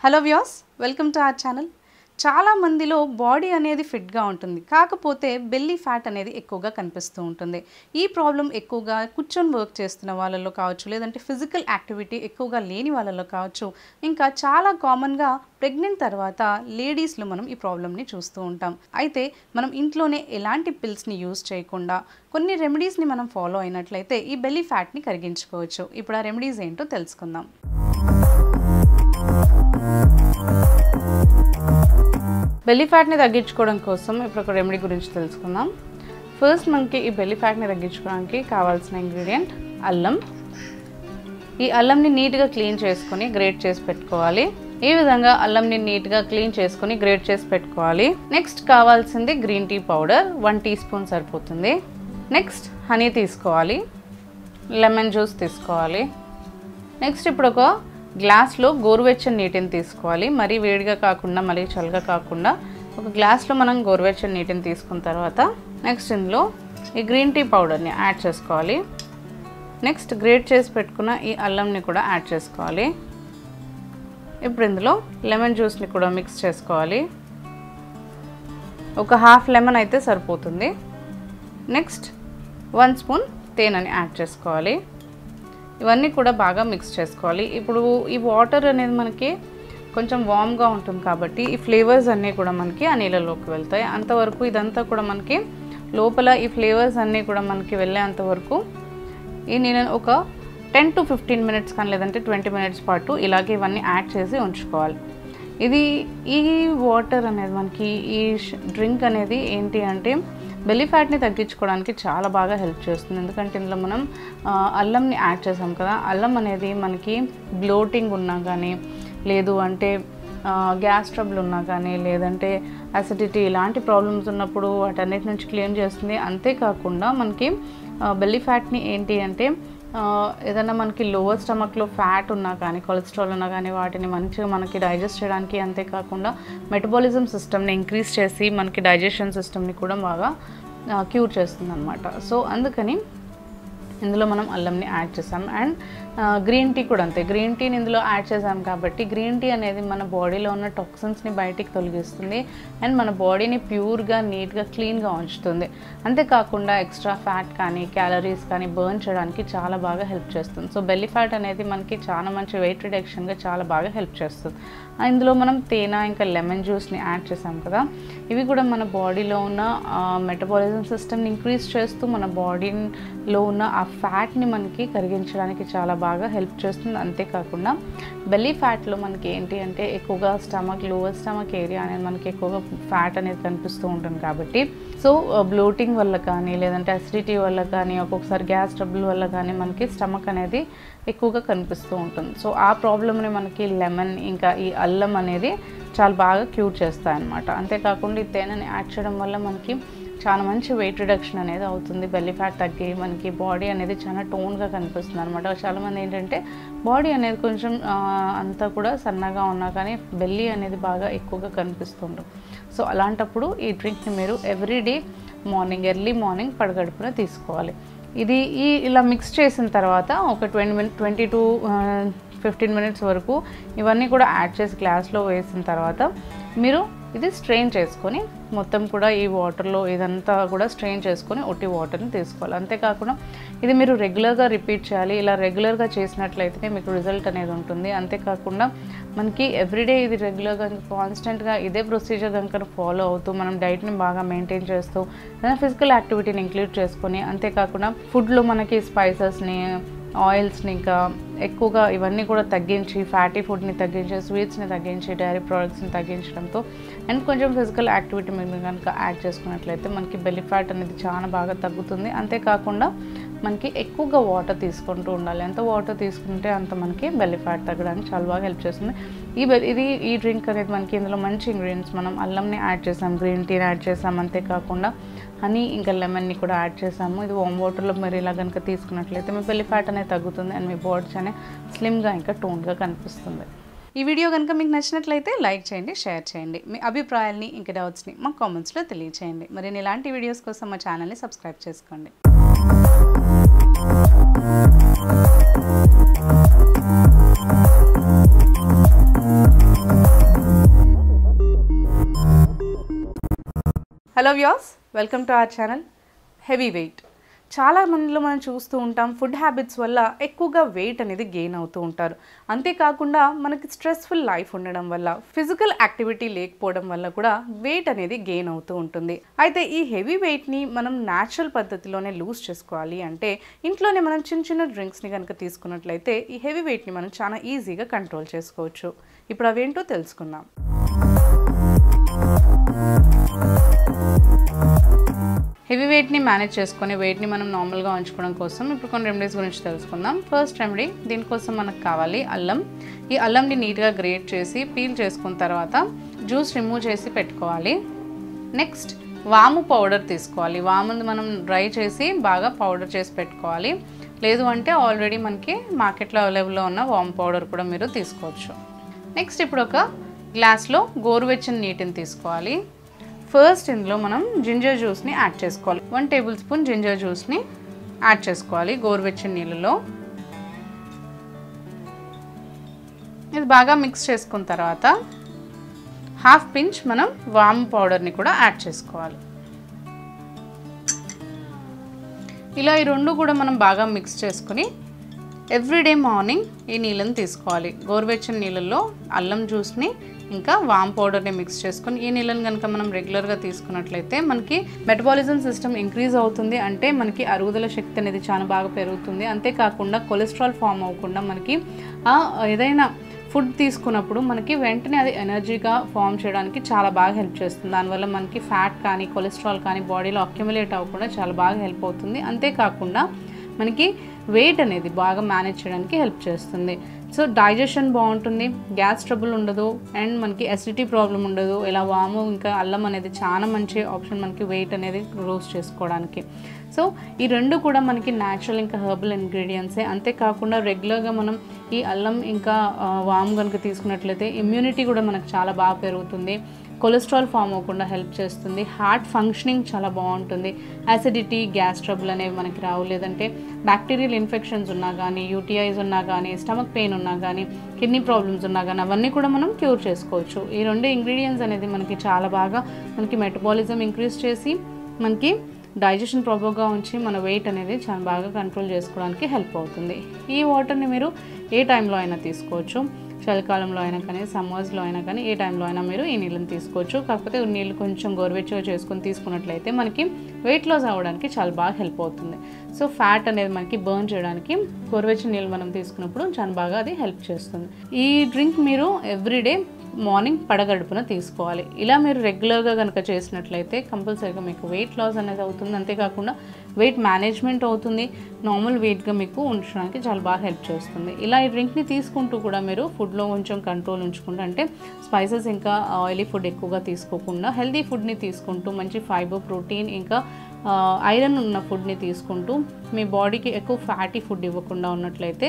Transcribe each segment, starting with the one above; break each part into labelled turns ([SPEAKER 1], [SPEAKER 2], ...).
[SPEAKER 1] Hello viewers, welcome to our channel. చాలా మందిలో body అనేది ఫిట్గా ఉంటుంది, కాకపోతే బెల్లీ ఫ్యాట్ అనేది ఎక్కువగా కనిపిస్తూ ఉంటుంది. ఈ ప్రాబ్లం ఎక్కువగా కూర్చొని వర్క్ చేస్తున్న వాళ్ళలో కావచ్చు, లేదంటే ఫిజికల్ యాక్టివిటీ ఎక్కువగా లేని వాళ్ళలో కావచ్చు, ఇంకా చాలా కామన్గా ప్రెగ్నెంట్ తర్వాత లేడీస్లో మనం ఈ ప్రాబ్లమ్ని చూస్తూ ఉంటాం. అయితే మనం ఇంట్లోనే ఎలాంటి పిల్స్ని యూజ్ చేయకుండా కొన్ని రెమెడీస్ని మనం ఫాలో అయినట్లయితే ఈ బెల్లీ ఫ్యాట్ని కరిగించుకోవచ్చు. ఇప్పుడు ఆ రెమెడీస్ ఏంటో తెలుసుకుందాం. బెల్లీ ఫ్యాట్ని తగ్గించుకోవడం కోసం ఇప్పుడు ఒక రెమెడీ గురించి తెలుసుకుందాం. ఫస్ట్ మనకి ఈ బెల్లీ ఫ్యాట్ని తగ్గించుకోవడానికి కావాల్సిన ఇంగ్రీడియంట్ అల్లం. ఈ అల్లంని నీట్గా క్లీన్ చేసుకొని గ్రేట్ చేసి పెట్టుకోవాలి. ఈ విధంగా అల్లంని నీట్గా క్లీన్ చేసుకొని గ్రేట్ చేసి పెట్టుకోవాలి. నెక్స్ట్ కావాల్సింది green tea powder 1 teaspoon సరిపోతుంది. నెక్స్ట్ హనీ తీసుకోవాలి, లెమన్ జ్యూస్ తీసుకోవాలి. నెక్స్ట్ ఇప్పుడు ఒక గ్లాస్లో గోరువెచ్చని నీటిని తీసుకోవాలి. మరీ వేడిగా కాకుండా మరీ చల్లగా కాకుండా ఒక గ్లాస్లో మనం గోరువెచ్చని నీటిని తీసుకున్న తర్వాత నెక్స్ట్ ఇందులో ఈ గ్రీన్ టీ పౌడర్ని యాడ్ చేసుకోవాలి. నెక్స్ట్ గ్రేట్ చేసి పెట్టుకున్న ఈ అల్లంని కూడా యాడ్ చేసుకోవాలి. ఇప్పుడు ఇందులో లెమన్ జ్యూస్ని కూడా మిక్స్ చేసుకోవాలి. ఒక హాఫ్ లెమన్ అయితే సరిపోతుంది. నెక్స్ట్ 1 స్పూన్ తేనెని యాడ్ చేసుకోవాలి. ఇవన్నీ కూడా బాగా మిక్స్ చేసుకోవాలి. ఇప్పుడు ఈ వాటర్ అనేది మనకి కొంచెం వామ్గా ఉంటుంది కాబట్టి ఈ ఫ్లేవర్స్ అన్నీ కూడా మనకి ఆ నీళ్ళలోకి వెళ్తాయి. అంతవరకు ఇదంతా కూడా మనకి లోపల ఈ ఫ్లేవర్స్ అన్నీ కూడా మనకి వెళ్ళేంతవరకు ఈ నీళ్ళని ఒక 10 to 15 మినిట్స్ కానీ లేదంటే 20 మినిట్స్ పాటు ఇలాగే ఇవన్నీ యాడ్ చేసి ఉంచుకోవాలి. ఈ వాటర్ అనేది మనకి ఈ డ్రింక్ అనేది ఏంటి అంటే బెల్లీ ఫ్యాట్ని తగ్గించుకోవడానికి చాలా బాగా హెల్ప్ చేస్తుంది. ఎందుకంటే ఇందులో మనం అల్లంని యాడ్ చేసాం కదా, అల్లం అనేది మనకి బ్లోటింగ్ ఉన్నా కానీ లేదు అంటే గ్యాస్ ట్రబుల్ ఉన్నా కానీ లేదంటే అసిడిటీ ఇలాంటి ప్రాబ్లమ్స్ ఉన్నప్పుడు వాటన్నిటి నుంచి క్లీన్ చేస్తుంది. అంతేకాకుండా మనకి బెల్లీ ఫ్యాట్ని ఏంటి అంటే ఏదైనా మనకి లోవర్ స్టమక్లో ఫ్యాట్ ఉన్నా కానీ కొలెస్ట్రాల్ ఉన్నా కానీ వాటిని మంచిగా మనకి డైజెస్ట్ చేయడానికి, అంతేకాకుండా మెటబాలిజం సిస్టమ్ని ఇంక్రీజ్ చేసి మనకి డైజెషన్ సిస్టమ్ని కూడా బాగా క్యూర్ చేస్తుంది అన్నమాట. సో అందుకని ఇందులో మనం అల్లంని యాడ్ చేసాం. అండ్ గ్రీన్ టీ కూడా అంతే. గ్రీన్ టీని ఇందులో యాడ్ చేసాం కాబట్టి గ్రీన్ టీ అనేది మన బాడీలో ఉన్న టాక్సిన్స్ని బయటికి తొలగిస్తుంది అండ్ మన బాడీని ప్యూర్గా నీట్గా క్లీన్గా ఉంచుతుంది. అంతేకాకుండా ఎక్స్ట్రా ఫ్యాట్ కానీ క్యాలరీస్ కానీ బర్న్ చేయడానికి చాలా బాగా హెల్ప్ చేస్తుంది. సో బెల్లీ ఫ్యాట్ అనేది మనకి చాలా మంచి వెయిట్ రిడక్షన్గా చాలా బాగా హెల్ప్ చేస్తుంది. ఇందులో మనం తేనె ఇంకా లెమన్ జ్యూస్ని యాడ్ చేసాం కదా, ఇవి కూడా మన బాడీలో ఉన్న మెటబాలిజం సిస్టమ్ని ఇంక్రీజ్ చేస్తూ మన బాడీలో ఉన్న ఆ ఫ్యాట్ని మనకి కరిగించడానికి చాలా బాగా హెల్ప్ చేస్తుంది. అంతేకాకుండా బెల్లీ ఫ్యాట్లో మనకి ఏంటి అంటే ఎక్కువగా స్టమక్ లోవర్ స్టమక్ ఏరియా అనేది మనకి ఎక్కువగా ఫ్యాట్ అనేది కనిపిస్తూ ఉంటుంది కాబట్టి సో బ్లోటింగ్ వల్ల కానీ లేదంటే అసిడిటీ వల్ల కానీ ఒక్కొక్కసారి గ్యాస్ ట్రబుల్ వల్ల కానీ మనకి స్టమక్ అనేది ఎక్కువగా కనిపిస్తూ ఉంటుంది. సో ఆ ప్రాబ్లమ్ని మనకి లెమన్ ఇంకా ఈ అల్లం అనేది చాలా బాగా క్యూర్ చేస్తాయి అన్నమాట. అంతేకాకుండా ఈ తేనెని యాడ్ చేయడం వల్ల మనకి చాలా మంచి వెయిట్ రిడక్షన్ అనేది అవుతుంది. బెల్లీ ఫ్యాట్ తగ్గి మనకి బాడీ అనేది చాలా టోన్గా కనిపిస్తుంది అనమాట. చాలామంది ఏంటంటే బాడీ అనేది కొంచెం అంతా కూడా సన్నగా ఉన్నా కానీ బెల్లీ అనేది బాగా ఎక్కువగా కనిపిస్తుంటుంది. సో అలాంటప్పుడు ఈ డ్రింక్ని మీరు ఎవ్రీడే మార్నింగ్ ఎర్లీ మార్నింగ్ పడగడుపున తీసుకోవాలి. ఇలా మిక్స్ చేసిన తర్వాత ఒక 20 to 15 మినిట్స్ వరకు ఇవన్నీ కూడా యాడ్ చేసి గ్లాస్లో వేసిన తర్వాత మీరు ఇది స్ట్రెయిన్ చేసుకొని మొత్తం కూడా ఈ వాటర్లో ఇదంతా కూడా స్ట్రెయిన్ చేసుకొని ఒట్టి వాటర్ని తీసుకోవాలి. అంతేకాకుండా ఇది మీరు రెగ్యులర్గా రిపీట్ చేయాలి. ఇలా రెగ్యులర్గా చేసినట్లయితే మీకు రిజల్ట్ అనేది ఉంటుంది. అంతేకాకుండా మనకి ఎవ్రీడే ఇది రెగ్యులర్గా కాన్స్టెంట్గా ఇదే ప్రొసీజర్ కనుక ఫాలో అవుతూ మనం డైట్ని బాగా మెయింటైన్ చేస్తూ ఫిజికల్ యాక్టివిటీని ఇంక్లూడ్ చేసుకొని అంతేకాకుండా ఫుడ్లో మనకి స్పైసెస్ని ఆయిల్స్ని ఇంకా ఎక్కువగా ఇవన్నీ కూడా తగ్గించి ఫ్యాటీ ఫుడ్ని తగ్గించి స్వీట్స్ని తగ్గించి డైరీ ప్రోడక్ట్స్ని తగ్గించడంతో అండ్ కొంచెం ఫిజికల్ యాక్టివిటీ మీరు కనుక యాడ్ చేసుకున్నట్లయితే మనకి బెల్లీ ఫ్యాట్ అనేది చాలా బాగా తగ్గుతుంది. అంతేకాకుండా మనకి ఎక్కువగా వాటర్ తీసుకుంటూ ఉండాలి. ఎంత వాటర్ తీసుకుంటే అంత మనకి బెల్లీ ఫ్యాట్ తగ్గడానికి చాలా బాగా హెల్ప్ చేస్తుంది. ఈ డ్రింక్ అనేది మనకి ఇందులో మంచి ఇంగ్రీడియంట్స్ మనం అల్లంని యాడ్ చేసాం, గ్రీన్ టీని యాడ్ చేసాం, అంతేకాకుండా హనీ ఇంకా లెమన్ని కూడా యాడ్ చేసాము. ఇది వామ్ వాటర్లో మీరు ఇలా కనుక తీసుకున్నట్లయితే మీ బెల్లీ ఫ్యాట్ అనేది తగ్గుతుంది అండ్ మీ బాడీ అనేది స్లిమ్గా ఇంకా టోన్గా కనిపిస్తుంది. ఈ వీడియో కనుక మీకు నచ్చినట్లయితే లైక్ చేయండి, షేర్ చేయండి. మీ అభిప్రాయాల్ని ఇంకా డౌట్స్ని మా కామెంట్స్లో తెలియచేయండి. మరి ఇలాంటి వీడియోస్ కోసం మా ఛానల్ని సబ్స్క్రైబ్ చేసుకోండి. Hello viewers, welcome to our channel heavy weight. చాలా మందిలో మనం చూస్తూ ఉంటాం, ఫుడ్ హ్యాబిట్స్ వల్ల ఎక్కువగా వెయిట్ అనేది గెయిన్ అవుతూ ఉంటారు. అంతేకాకుండా మనకి స్ట్రెస్ఫుల్ లైఫ్ ఉండడం వల్ల, ఫిజికల్ యాక్టివిటీ లేకపోవడం వల్ల కూడా వెయిట్ అనేది గెయిన్ అవుతూ ఉంటుంది. అయితే ఈ హెవీ వెయిట్ని మనం న్యాచురల్ పద్ధతిలోనే లూజ్ చేసుకోవాలి అంటే ఇంట్లోనే మనం చిన్న చిన్న డ్రింక్స్ని కనుక తీసుకున్నట్లయితే ఈ హెవీ వెయిట్ని మనం చాలా ఈజీగా కంట్రోల్ చేసుకోవచ్చు. ఇప్పుడు అవేంటో తెలుసుకుందాం. హెవీ వెయిట్ని మేనేజ్ చేసుకొని వెయిట్ని మనం నార్మల్గా ఉంచుకోవడం కోసం ఇప్పుడు కొన్ని రెమెడీస్ గురించి తెలుసుకుందాం. ఫస్ట్ రెమెడీ, దీనికోసం మనకు కావాలి అల్లం. ఈ అల్లంని నీట్గా గ్రేట్ చేసి పీల్ చేసుకున్న తర్వాత జ్యూస్ రిమూవ్ చేసి పెట్టుకోవాలి. నెక్స్ట్ వాము పౌడర్ తీసుకోవాలి. వాముని మనం డ్రై చేసి బాగా పౌడర్ చేసి పెట్టుకోవాలి. లేదు అంటే ఆల్రెడీ మనకి మార్కెట్లో అవైలబుల్లో ఉన్న వాము పౌడర్ కూడా మీరు తీసుకోవచ్చు. నెక్స్ట్ ఇప్పుడు ఒక గ్లాస్లో గోరువెచ్చని నీటిని తీసుకోవాలి. ఫస్ట్ ఇందులో మనం జింజర్ జ్యూస్ని యాడ్ చేసుకోవాలి. 1 టేబుల్ స్పూన్ జింజర్ జ్యూస్ని యాడ్ చేసుకోవాలి గోరువెచ్చని నీళ్ళలో. ఇది బాగా మిక్స్ చేసుకున్న తర్వాత హాఫ్ పించ్ మనం వాము పౌడర్ని కూడా యాడ్ చేసుకోవాలి. ఇలా ఈ రెండు కూడా మనం బాగా మిక్స్ చేసుకుని ఎవ్రీడే మార్నింగ్ ఈ నీళ్ళని తీసుకోవాలి. గోరువెచ్చని నీళ్ళల్లో అల్లం జ్యూస్ని ఇంకా వామ్ పౌడర్ని మిక్స్ చేసుకొని ఈ నీళ్ళని కనుక మనం రెగ్యులర్గా తీసుకున్నట్లయితే మనకి మెటబాలిజం సిస్టమ్ ఇంక్రీజ్ అవుతుంది. అంటే మనకి అరుగుదల శక్తి అనేది చాలా బాగా పెరుగుతుంది. అంతేకాకుండా కొలెస్ట్రాల్ ఫామ్ అవ్వకుండా మనకి ఏదైనా ఫుడ్ తీసుకున్నప్పుడు మనకి వెంటనే అది ఎనర్జీగా ఫామ్ చేయడానికి చాలా బాగా హెల్ప్ చేస్తుంది. దానివల్ల మనకి ఫ్యాట్ కానీ కొలెస్ట్రాల్ కానీ బాడీలో అక్యుములేట్ అవ్వకుండా చాలా బాగా హెల్ప్ అవుతుంది. అంతేకాకుండా మనకి వెయిట్ అనేది బాగా మేనేజ్ చేయడానికి హెల్ప్ చేస్తుంది. సో డైజెషన్ బాగుంటుంది, గ్యాస్ ట్రబుల్ ఉండదు, అండ్ మనకి అసిడిటీ ప్రాబ్లం ఉండదు. ఇలా వాము ఇంకా అల్లం అనేది చాలా మంచి ఆప్షన్ మనకి వెయిట్ అనేది లూజ్ చేసుకోవడానికి. సో ఈ రెండు కూడా మనకి న్యాచురల్ ఇంకా హెర్బల్ ఇంగ్రీడియంట్సే. అంతేకాకుండా రెగ్యులర్గా మనం ఈ అల్లం ఇంకా వాము కనుక తీసుకున్నట్లయితే ఇమ్యూనిటీ కూడా మనకు చాలా బాగా పెరుగుతుంది. కొలెస్ట్రాల్ ఫామ్ అవ్వకుండా హెల్ప్ చేస్తుంది. హార్ట్ ఫంక్షనింగ్ చాలా బాగుంటుంది. యాసిడిటీ, గ్యాస్ ట్రబుల్ అనేవి మనకి రావు. లేదంటే బ్యాక్టీరియల్ ఇన్ఫెక్షన్స్ ఉన్నా కానీ, యూటీఐస్ ఉన్నా కానీ, స్టమక్ పెయిన్ ఉన్నా కానీ, కిడ్నీ ప్రాబ్లమ్స్ ఉన్నా కానీ అవన్నీ కూడా మనం క్యూర్ చేసుకోవచ్చు. ఈ రెండు ఇంగ్రీడియంట్స్ అనేది మనకి చాలా బాగా మనకి మెటబాలిజం ఇంక్రీజ్ చేసి మనకి డైజెషన్ ప్రాపర్గా ఉంచి మన వెయిట్ అనేది చాలా బాగా కంట్రోల్ చేసుకోవడానికి హెల్ప్ అవుతుంది. ఈ వాటర్ని మీరు ఏ టైంలో అయినా తీసుకోవచ్చు. చలికాలంలో అయినా కానీ, సమ్మర్స్లో అయినా కానీ, ఏ టైంలో అయినా మీరు ఈ నీళ్ళని తీసుకోవచ్చు. కాకపోతే నీళ్ళు కొంచెం గోరువెచ్చగా చేసుకొని తీసుకున్నట్లయితే మనకి వెయిట్ లాస్ అవ్వడానికి చాలా బాగా హెల్ప్ అవుతుంది. సో ఫ్యాట్ అనేది మనకి బర్న్ చేయడానికి గోరువెచ్చని నీళ్ళు మనం తీసుకున్నప్పుడు చాలా బాగా అది హెల్ప్ చేస్తుంది. ఈ డ్రింక్ మీరు ఎవ్రీడే మార్నింగ్ పడగడుపున తీసుకోవాలి. ఇలా మీరు రెగ్యులర్గా కనుక చేసినట్లయితే కంపల్సరీగా మీకు వెయిట్ లాస్ అనేది అవుతుంది. అంతేకాకుండా వెయిట్ మేనేజ్మెంట్ అవుతుంది. నార్మల్ వెయిట్గా మీకు ఉంచడానికి చాలా బాగా హెల్ప్ చేస్తుంది. ఇలా ఈ డ్రింక్ని తీసుకుంటూ కూడా మీరు ఫుడ్లో కొంచెం కంట్రోల్ ఉంచుకుంటూ, అంటే స్పైసెస్ ఇంకా ఆయిలీ ఫుడ్ ఎక్కువగా తీసుకోకుండా హెల్తీ ఫుడ్ని తీసుకుంటూ మంచి ఫైబర్, ప్రోటీన్ ఇంకా ఐరన్ ఉన్న ఫుడ్ని తీసుకుంటూ మీ బాడీకి ఎక్కువ ఫ్యాటీ ఫుడ్ ఇవ్వకుండా ఉన్నట్లయితే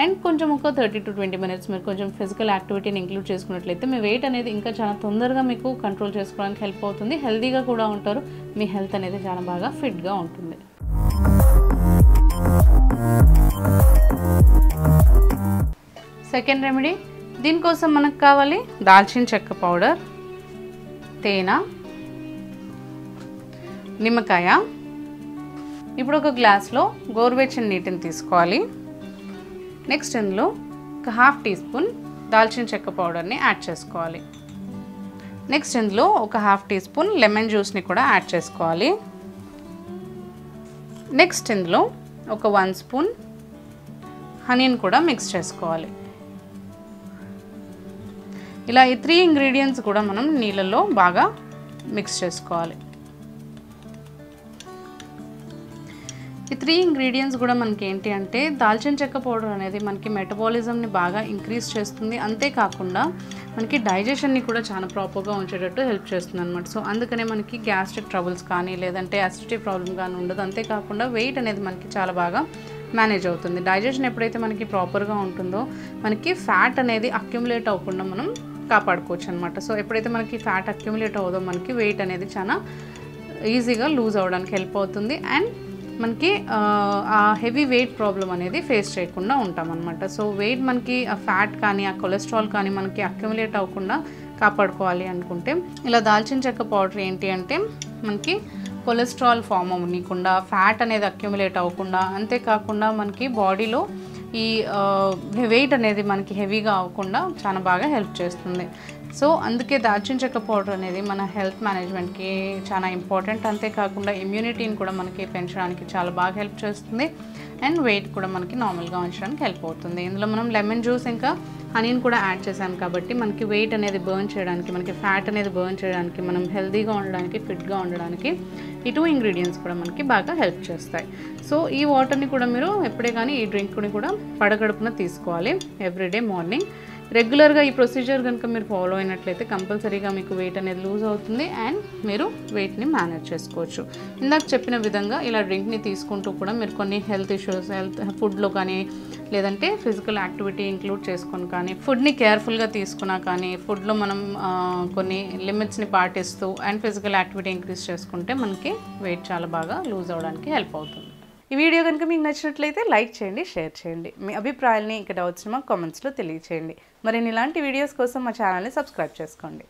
[SPEAKER 1] అండ్ కొంచెం ఒక 30 to 20 minutes మీరు కొంచెం ఫిజికల్ యాక్టివిటీని ఇంక్లూడ్ చేసుకున్నట్లయితే మీ వెయిట్ అనేది ఇంకా చాలా తొందరగా మీకు కంట్రోల్ చేసుకోవడానికి హెల్ప్ అవుతుంది. హెల్తీగా కూడా ఉంటారు. మీ హెల్త్ అనేది చాలా బాగా ఫిట్గా ఉంటుంది. సెకండ్ రెమెడీ, దీనికోసం మనకు కావాలి దాల్చిన చెక్క పౌడర్, తేనె, నిమ్మకాయ. ఇప్పుడు ఒక గ్లాస్లో గోరువెచ్చని నీటిని తీసుకోవాలి. నెక్స్ట్ ఇందులో ఒక హాఫ్ టీ స్పూన్ దాల్చిన చెక్క పౌడర్ని యాడ్ చేసుకోవాలి. నెక్స్ట్ ఇందులో ఒక హాఫ్ టీ స్పూన్ లెమన్ జ్యూస్ని కూడా యాడ్ చేసుకోవాలి. నెక్స్ట్ ఇందులో ఒక 1 స్పూన్ హనీని కూడా మిక్స్ చేసుకోవాలి. ఇలా ఈ 3 ఇంగ్రీడియంట్స్ కూడా మనం నీళ్ళల్లో బాగా మిక్స్ చేసుకోవాలి. ఈ 3 ఇంగ్రీడియంట్స్ కూడా మనకి ఏంటి అంటే దాల్చిన చెక్క పౌడర్ అనేది మనకి మెటబాలిజంని బాగా ఇంక్రీజ్ చేస్తుంది. అంతేకాకుండా మనకి డైజెషన్ని కూడా చాలా ప్రాపర్గా ఉంచేటట్టు హెల్ప్ చేస్తుంది అనమాట. సో అందుకనే మనకి గ్యాస్ట్రిక్ ట్రబుల్స్ కానీ లేదంటే అసిడిటీ ప్రాబ్లం కానీ ఉండదు. అంతేకాకుండా వెయిట్ అనేది మనకి చాలా బాగా మేనేజ్ అవుతుంది. డైజెషన్ ఎప్పుడైతే మనకి ప్రాపర్గా ఉంటుందో మనకి ఫ్యాట్ అనేది అక్యుములేట్ అవ్వకుండా మనం కాపాడుకోవచ్చు అనమాట. సో ఎప్పుడైతే మనకి ఫ్యాట్ అక్యుములేట్ అవ్వదో మనకి వెయిట్ అనేది చాలా ఈజీగా లూజ్ అవ్వడానికి హెల్ప్ అవుతుంది. అండ్ మనకి ఆ హెవీ వెయిట్ ప్రాబ్లం అనేది ఫేస్ చేయకుండా ఉంటాం అనమాట. సో వెయిట్ మనకి ఆ ఫ్యాట్ కానీ ఆ కొలెస్ట్రాల్ కానీ మనకి అక్యుములేట్ అవ్వకుండా కాపాడుకోవాలి అనుకుంటే ఇలా దాల్చిన చెక్క పౌడర్ ఏంటి అంటే మనకి కొలెస్ట్రాల్ ఫామ్ అవ్వకుండా, ఫ్యాట్ అనేది అక్యుములేట్ అవ్వకుండా, అంతేకాకుండా మనకి బాడీలో ఈ వెయిట్ అనేది మనకి హెవీగా అవ్వకుండా చాలా బాగా హెల్ప్ చేస్తుంది. సో అందుకే దాల్చిన చెక్క పౌడర్ అనేది మన హెల్త్ మేనేజ్మెంట్కి చాలా ఇంపార్టెంట్. అంతేకాకుండా ఇమ్యూనిటీని కూడా మనకి పెంచడానికి చాలా బాగా హెల్ప్ చేస్తుంది. అండ్ వెయిట్ కూడా మనకి నార్మల్గా ఉంచడానికి హెల్ప్ అవుతుంది. ఇందులో మనం లెమన్ జ్యూస్ ఇంకా హనీని కూడా యాడ్ చేసాం కాబట్టి మనకి వెయిట్ అనేది బర్న్ చేయడానికి, మనకి ఫ్యాట్ అనేది బర్న్ చేయడానికి, మనం హెల్తీగా ఉండడానికి, ఫిట్గా ఉండడానికి ఈ 2 ఇంగ్రీడియంట్స్ కూడా మనకి బాగా హెల్ప్ చేస్తాయి. సో ఈ వాటర్ని కూడా మీరు ఎప్పుడే కానీ ఈ డ్రింక్ని కూడా పడగడుపున తీసుకోవాలి ఎవ్రీడే మార్నింగ్. రెగ్యులర్గా ఈ ప్రొసీజర్ కనుక మీరు ఫాలో అయినట్లయితే కంపల్సరీగా మీకు వెయిట్ అనేది లూజ్ అవుతుంది అండ్ మీరు వెయిట్ని మేనేజ్ చేసుకోవచ్చు. ఇందాక చెప్పిన విధంగా ఇలా డ్రింక్ని తీసుకుంటూ కూడా మీరు కొన్ని హెల్త్ ఇష్యూస్, ఫుడ్లో కానీ లేదంటే ఫిజికల్ యాక్టివిటీ ఇంక్లూడ్ చేసుకొని కానీ, ఫుడ్ని కేర్ఫుల్గా తీసుకున్నా కానీ, ఫుడ్లో మనం కొన్ని లిమిట్స్ని పాటిస్తూ అండ్ ఫిజికల్ యాక్టివిటీ ఇంక్రీజ్ చేసుకుంటే మనకి వెయిట్ చాలా బాగా లూజ్ అవ్వడానికి హెల్ప్ అవుతుంది. ఈ వీడియో కనుక మీకు నచ్చినట్లయితే లైక్ చేయండి, షేర్ చేయండి. మీ అభిప్రాయాలని ఇంకా డౌట్స్ని మాకు కామెంట్స్లో తెలియచేయండి. మరిన్ని ఇలాంటి వీడియోస్ కోసం మా ఛానల్ని సబ్స్క్రైబ్ చేసుకోండి.